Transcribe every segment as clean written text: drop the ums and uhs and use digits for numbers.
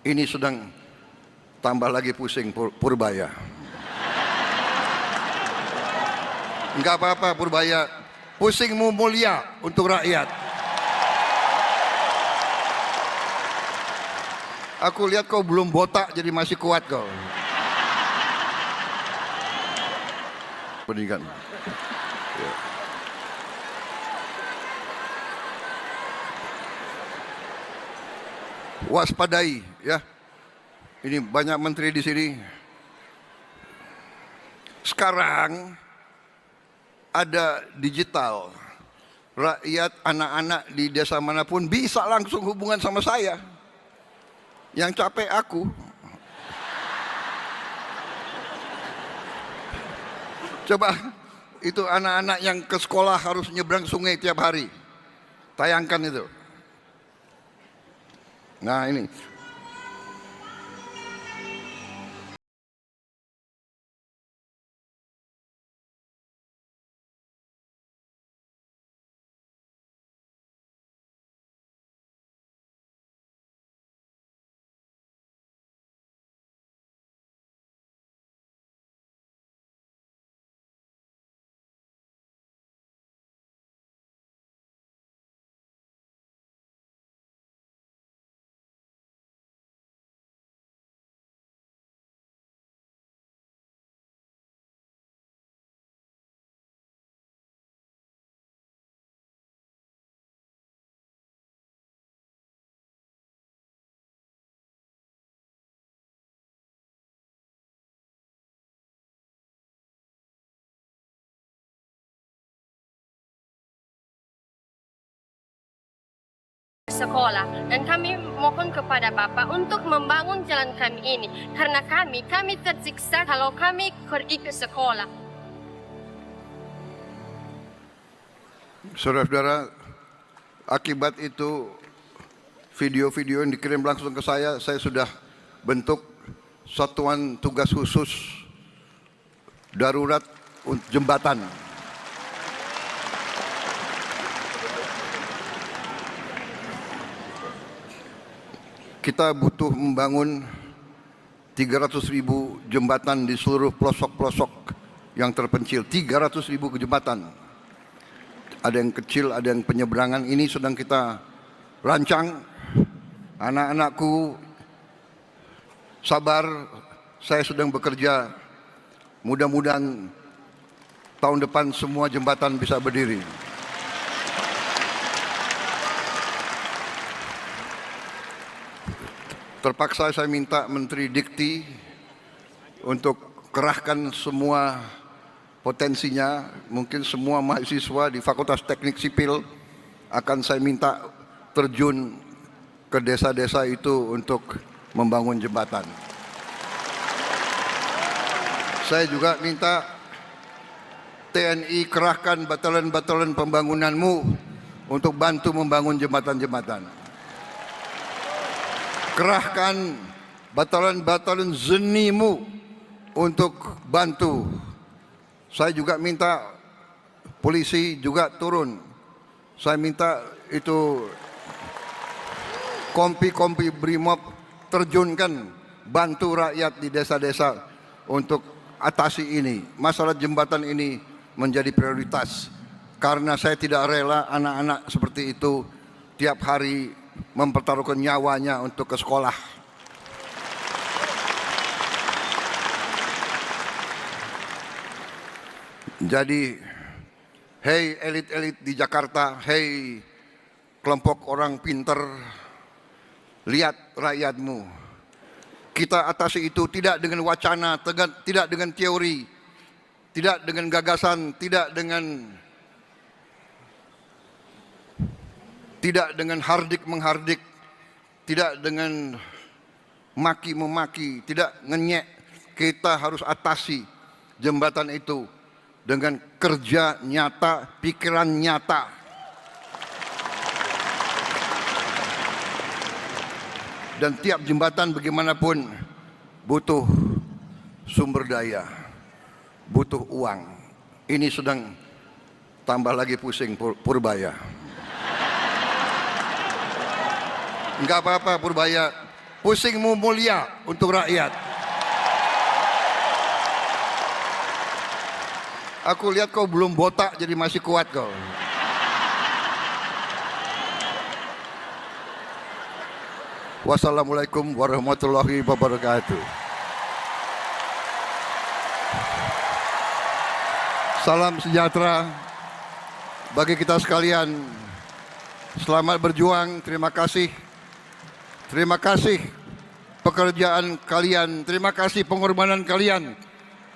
Ini sedang tambah lagi pusing Purbaya. Enggak apa-apa Purbaya, pusingmu mulia untuk rakyat. Aku lihat kau belum botak jadi masih kuat kau. Pendidikan. Ya. Waspadai ya. Ini banyak menteri di sini. Sekarang ada digital. Rakyat, anak-anak di desa manapun bisa langsung hubungan sama saya. Yang capek aku. Coba itu anak-anak yang ke sekolah harus nyebrang sungai tiap hari. Tayangkan itu. Nah ini. Sekolah dan kami mohon kepada Bapak untuk membangun jalan kami ini karena kami tersiksa kalau kami pergi ke sekolah. Saudara-saudara, akibat itu video-video yang dikirim langsung ke saya sudah bentuk satuan tugas khusus darurat jembatan. Kita butuh membangun 300.000 jembatan di seluruh pelosok-pelosok yang terpencil. 300.000 jembatan. Ada yang kecil, ada yang penyeberangan. Ini sedang kita rancang. Anak-anakku sabar, saya sedang bekerja. Mudah-mudahan tahun depan semua jembatan bisa berdiri. Terpaksa saya minta Menteri Dikti untuk kerahkan semua potensinya. Mungkin semua mahasiswa di Fakultas Teknik Sipil akan saya minta terjun ke desa-desa itu untuk membangun jembatan. Saya juga minta TNI kerahkan batalan-batalan pembangunanmu untuk bantu membangun jembatan-jembatan. Kerahkan batalan-batalan zenimu untuk bantu. Saya juga minta polisi juga turun. Saya minta itu kompi-kompi Brimob terjunkan, bantu rakyat di desa-desa untuk atasi ini. Masalah jembatan ini menjadi prioritas. Karena saya tidak rela anak-anak seperti itu tiap hari mempertaruhkan nyawanya untuk ke sekolah. Jadi, hei elit-elit di Jakarta, hei kelompok orang pinter, lihat rakyatmu. Kita atasi itu tidak dengan wacana, tidak dengan teori, tidak dengan gagasan, tidak dengan hardik menghardik, tidak dengan maki memaki, tidak ngenyek. Kita harus atasi jembatan itu dengan kerja nyata, pikiran nyata. Dan tiap jembatan bagaimanapun butuh sumber daya, butuh uang. Ini sedang tambah lagi pusing Purbaya. Enggak apa-apa Purbaya, pusingmu mulia untuk rakyat. Aku lihat kau belum botak jadi masih kuat kau. Wassalamualaikum warahmatullahi wabarakatuh. Salam sejahtera bagi kita sekalian. Selamat berjuang, terima kasih. Terima kasih pekerjaan kalian, terima kasih pengorbanan kalian.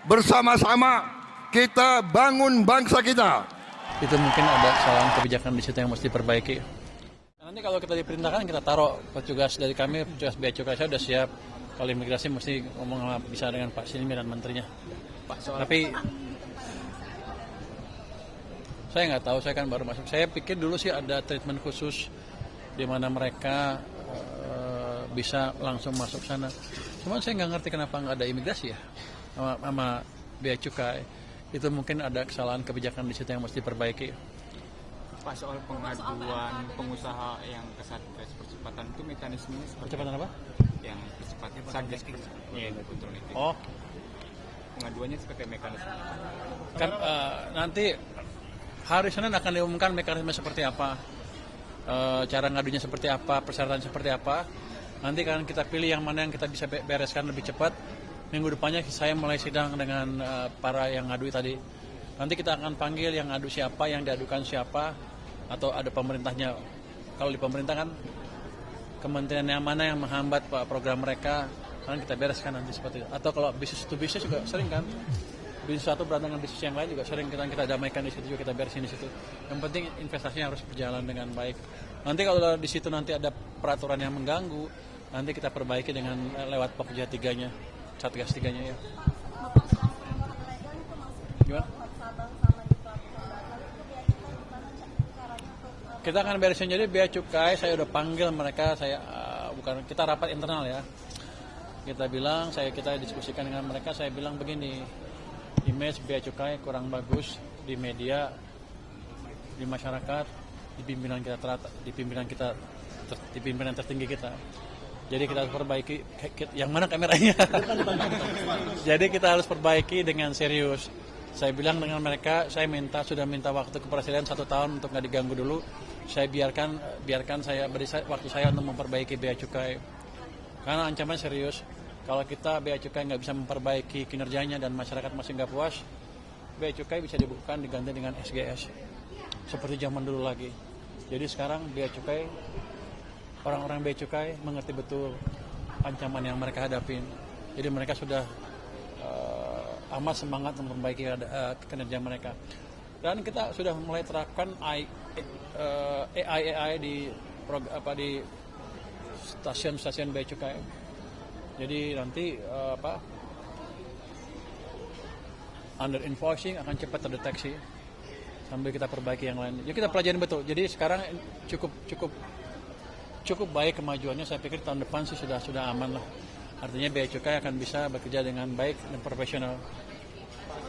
Bersama-sama kita bangun bangsa kita. Itu mungkin ada kesalahan kebijakan di situ yang mesti diperbaiki. Nanti kalau kita diperintahkan kita taruh petugas dari kami, petugas bea cukai saya sudah siap. Kalau imigrasi mesti ngomong bisa dengan Pak Silmi dan menterinya. Tapi saya nggak tahu, saya kan baru masuk. Saya pikir dulu sih ada treatment khusus di mana mereka bisa langsung masuk sana. Cuman saya nggak ngerti kenapa nggak ada imigrasi ya sama bea cukai. Itu mungkin ada kesalahan kebijakan di situ yang mesti diperbaiki. Pak, soal pengaduan pengusaha yang ke Satgas Percepatan itu mekanismenya seperti Percepatan apa? Yang percepatan Satgas Percepatan itu. Oh, Pengaduannya seperti mekanisme. kan nanti hari Senin akan diumumkan mekanisme seperti apa, cara ngadunya seperti apa, persyaratan seperti apa. Nanti kan kita pilih yang mana yang kita bisa bereskan lebih cepat. Minggu depannya saya mulai sidang dengan para yang ngadu tadi. Nanti kita akan panggil yang ngadu siapa, yang diadukan siapa, atau ada pemerintahnya. Kalau di pemerintah kan kementerian yang mana yang menghambat program mereka, kan kita bereskan nanti seperti itu. Atau kalau bisnis to bisnis juga sering kan, bisnis satu berantem dengan bisnis yang lain juga sering kita damaikan di situ juga, kita beresin di situ. Yang penting investasinya harus berjalan dengan baik. Nanti kalau di situ nanti ada peraturan yang mengganggu, nanti kita perbaiki dengan lewat Pokja 3-nya. Satgas 3-nya ya. Gimana? Kita akan beresin, jadi bea cukai saya udah panggil mereka, bukan kita rapat internal ya. Kita bilang, kita diskusikan dengan mereka, saya bilang begini, image bea cukai kurang bagus di media, di masyarakat, di pimpinan tertinggi kita. Jadi kita harus perbaiki, yang mana kameranya? Jadi kita harus perbaiki dengan serius. Saya bilang dengan mereka, sudah minta waktu ke Presiden 1 tahun untuk nggak diganggu dulu. Saya biarkan saya beri waktu saya untuk memperbaiki bea cukai. Karena ancaman serius, kalau kita bea cukai nggak bisa memperbaiki kinerjanya dan masyarakat masih nggak puas, bea cukai bisa dibukukan diganti dengan SGS. Seperti zaman dulu lagi. Jadi sekarang bea cukai, orang-orang bea cukai mengerti betul ancaman yang mereka hadapin. Jadi mereka sudah amat semangat memperbaiki kinerja mereka. Dan kita sudah mulai terapkan AI di stasiun-stasiun bea cukai. Jadi nanti under invoicing akan cepat terdeteksi sambil kita perbaiki yang lain. Jadi kita pelajari betul. Jadi sekarang cukup baik kemajuannya. Saya pikir tahun depan sih sudah aman lah. Artinya bea cukai akan bisa bekerja dengan baik dan profesional.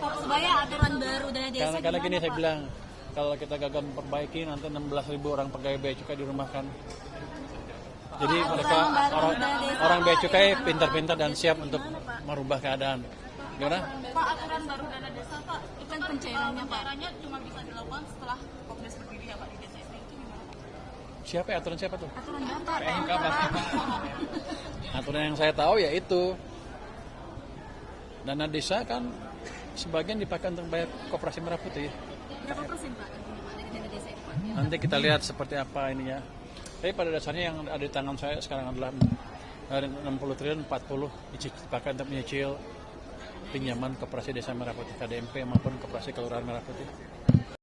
Supaya aturan baru dana desa. Karena gini saya bilang, kalau kita gagal memperbaiki nanti 16.000 orang pegawai bea cukai dirumahkan. Jadi mereka orang bea cukai pintar-pintar dan siap untuk merubah keadaan. Gimana? Pak, aturan baru dana desa Pak, itu kan pencairannya Pak. Pencairannya cuma bisa dilakukan setelah Kongres berdiri ya Pak di desa itu gimana Pak? Siapa ya aturan siapa tuh? Aturan data. Aturan yang saya tahu ya itu. Dana desa kan sebagian dipakai untuk bayar Koperasi Merah Putih. Berapa persen Pak dari dana desa itu Pak? Nanti kita lihat seperti apa ininya. Tapi pada dasarnya yang ada di tangan saya sekarang adalah dari 60 triliun 40 dipakai untuk menyicil pinjaman Koperasi Desa Merah Putih KDMP maupun Koperasi Kelurahan Merah Putih.